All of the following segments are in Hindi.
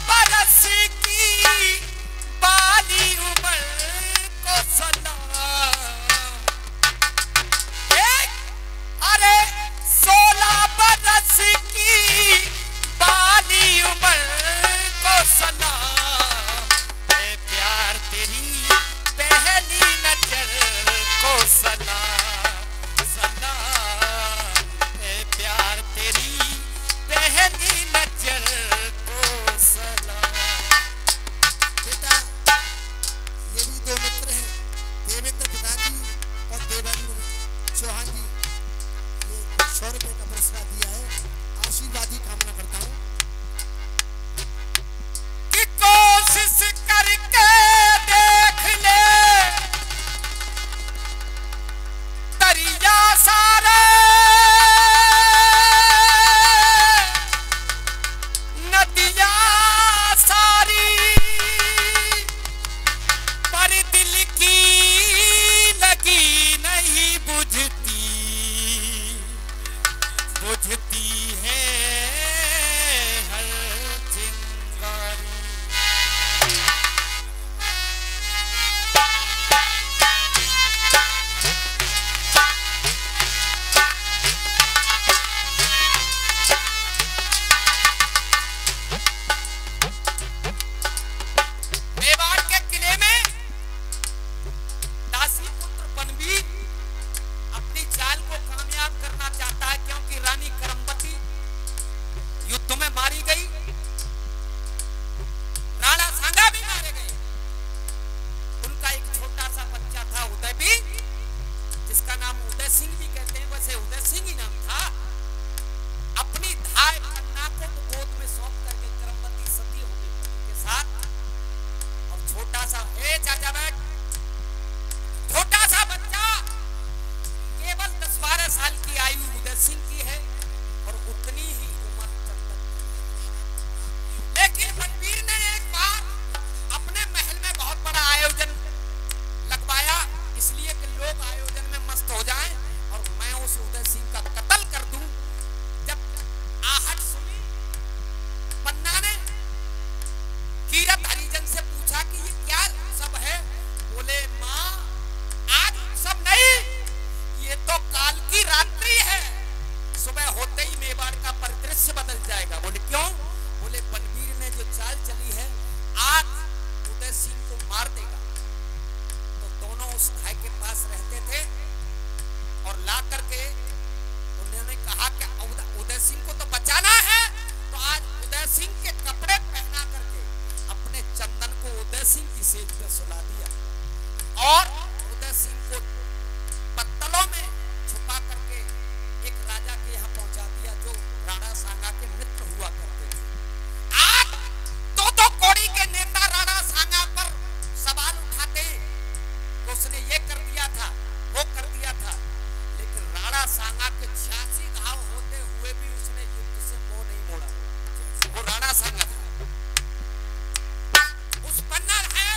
बरस की बाली उम्र को सलाम। अरे 16 बरस की बाली उम्र को सलाम। ए प्यार तेरी पहली नजर को सलाम सलाम। ए प्यार तेरी पहली नजर को सलाम। बेटा ये भी दो मित्र हैं, देवेंद्र प्रधान जी और देवेंद्र चौहान जी। ये 100 रुपए का पुरस्कार दिया है, आशीर्वाद ही कामना करता हूँ कि कोशिश करके देख ले दरिया सारे नदियाँ सारी, पर दिल की लगी नहीं बुझती, बुझती है हर चिंगारी। मेवाड़ के किले में दासी पुत्र बनवीर अपनी चाल को कामयाब करना चाहता है, क्योंकि रानी करमवती युद्ध में मारी गई, राणा सांगा भी मारे गए। उनका एक छोटा सा बच्चा था उदय भी, जिसका नाम उदय सिंह भी कहते हैं, वैसे उदय सिंह ही नाम था। अपनी धाय कन्या को गोद में सौंप करके करमवती सती हो गई पति के साथ। और छोटा सा चाचा बैठ, छोटा सा बच्चा केवल 10-12 साल की आयु उदय सिंह की है और उतनी ही उम्र चंदन की। लेकिन बनवीर ने एक बार अपने महल में बहुत बड़ा आयोजन लगवाया, इसलिए कि लोग आयोजन में मस्त हो जाएं और मैं उस उदय सिंह का कत्ल कर दूं। जब आहट सुनी, पन्ना ने कीरत हरिजन से पूछा कि ये क्या सब है? बोले माँ आज सब नहीं, ये तो काल की रात्रि है, सुबह होते ही मेवाड़ का परिदृश्य बदल जाएगा। बोले क्यों? बोले बनवीर ने जो चाल चली है आज उदय सिंह को मार देगा। तो दोनों उस भाई के पास रहते थे और ला करके उन्होंने कहा कि उदय सिंह को तो बचाना है, तो आज उदय सिंह के कपड़े पहना करके अपने चंदन को उदय सिंह की सेज पे सुला दिया और उदय सिंह को पत्तलों में छुपा करके एक राजा के यहाँ पहुंचा दिया, जो राणा सांगा के मित्र हुआ करते थे। आज दो कोड़ी के नेता राणा सांगा पर सवाल उठाते तो उसने ये कर दिया था, वो कर दिया था, लेकिन राणा सांगा के 86 घाव होते हुए भी उसने युद्ध से मुंह नहीं मोड़ा। वो राणा सांगा था। उस पन्ना है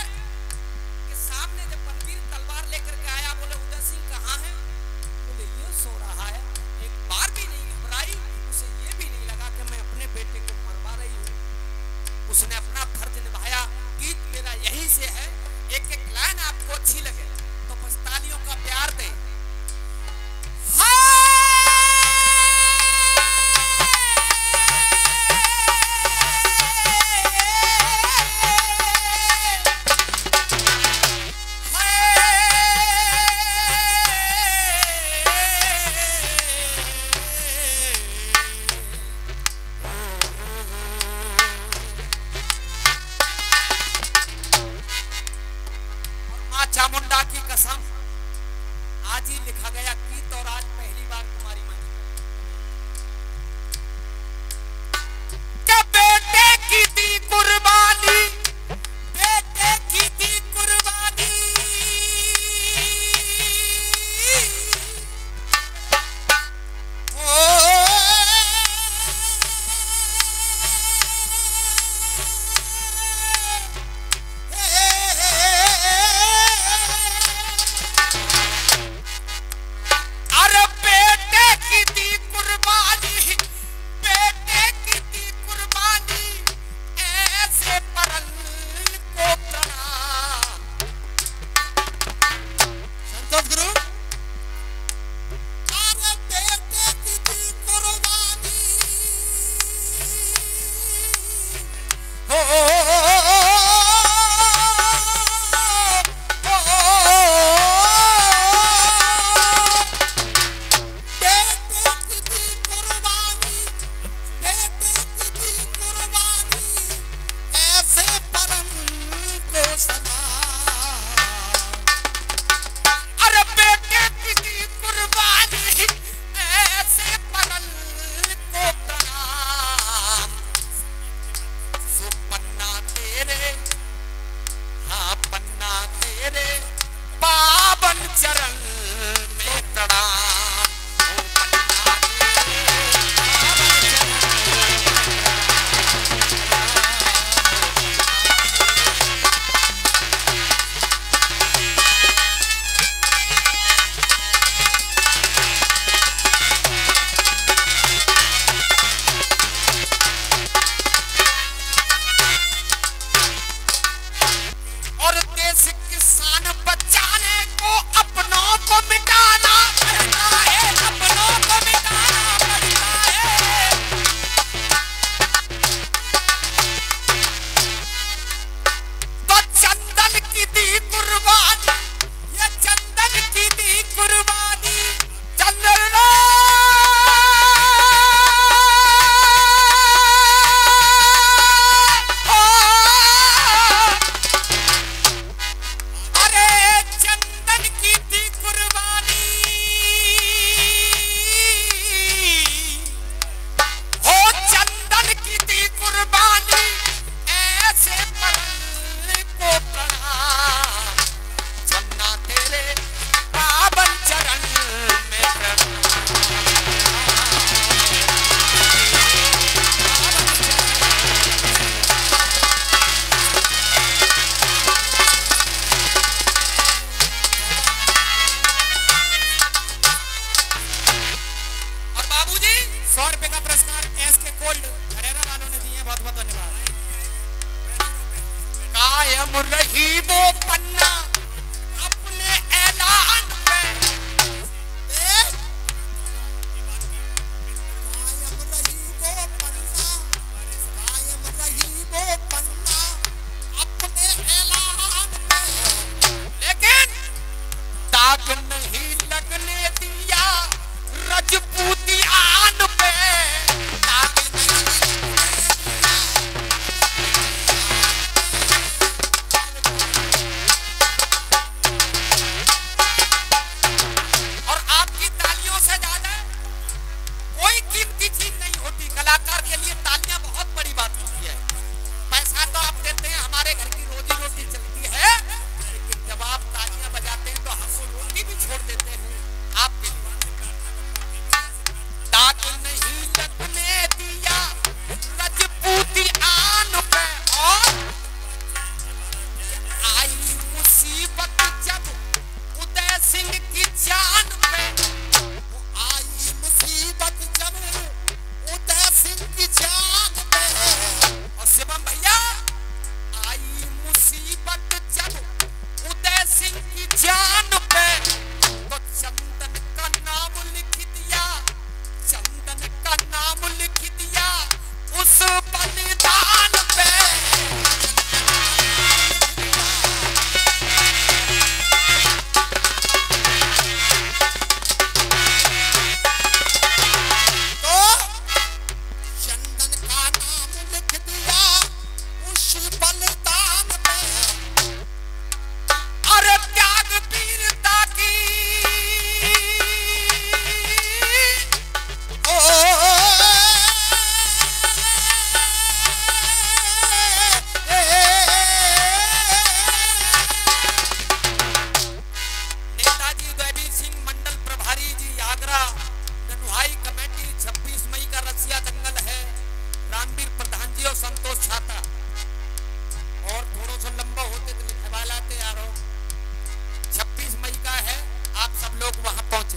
कि सामने जब बनवीर तलवार लेकर के आया, बोले उदय सिंह कहाँ है? बोले ये सो रहा है। एक बार भी नहीं घबराई, उसे ये भी नहीं लगा कि मैं अपने बेटे को मरवा रही हूँ। उसने अपना फर्ज निभाया। गीत मेरा यही से है, एक एक लाइन आपको अच्छी लगे तो बस तालियों का प्यार दें। चामुंडा की कसम, आज ही लिखा गया गीत और आज पहली बार तुम्हारी मंच क्या बेटे की दी कुर्बानी, बेटे की दी कुर्बानी,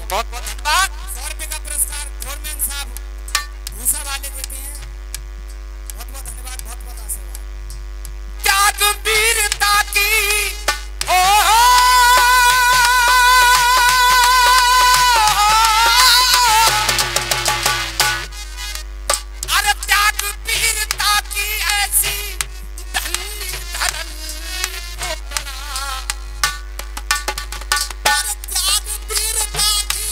बहुत बहुत धन्यवाद। 100 रुपए का पुरस्कार फोरमैन साहब भूसा वाले देते हैं। बहुत बहुत धन्यवाद, बहुत बहुत आशीर्वाद। त्याग वीरता की हो अरे त्याग वीरता की ऐसी धन्य धरन को बना। त्याग वीरता की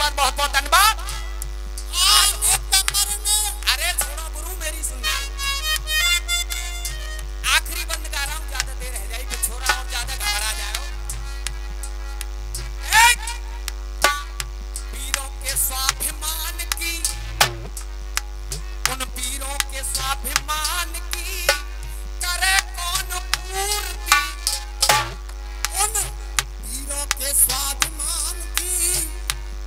धन्यवाद, बहुत बहुत धन्यवाद। मरने अरे छोड़ो गुरु, मेरी सुनिए, आखिरी बंद गा रहा हूं, ज्यादा देर रह जाए तो छोरा और ज्यादा घबरा जाओ। पीरों के स्वाभिमान की, उन पीरों के स्वाभिमान की करे कौन पूर्ति, उन पीरों के स्वाभिमान की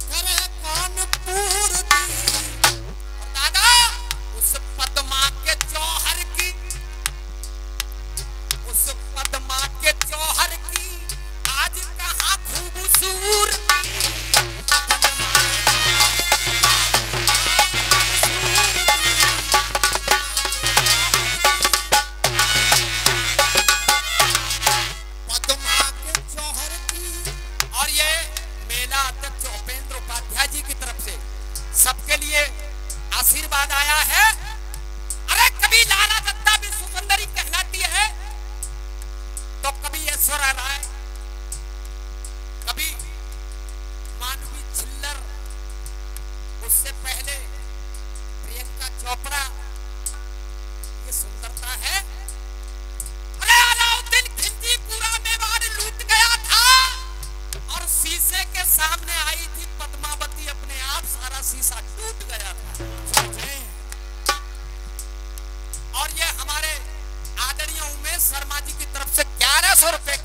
करे कौन पूर्ति। और दादा उस पद्मा के जौहर की, उस पद्मा के जौहर की आज कहाँ खूबसूरती। पद्मा के जौहर की। और ये मेला अध्यक्ष उपेंद्र उपाध्याय जी की तरफ से सबके लिए आशीर्वाद आया है। अरे कभी लाला दत्ता भी सुंदरी कहलाती है, तो कभी ऐश्वर्या राय, कभी मानवी छिल्लर, उससे पहले प्रियंका चोपड़ा, ये सुंदरता है। अरे अलाउद्दीन खिलजी पूरा मेवाड़ लूट गया था और शीशे के सामने आई थी पद्मावती, अपने आप सारा शीशा टूट गया था। और ये हमारे आदरणीय उमेश शर्मा जी की तरफ से 1100 रुपए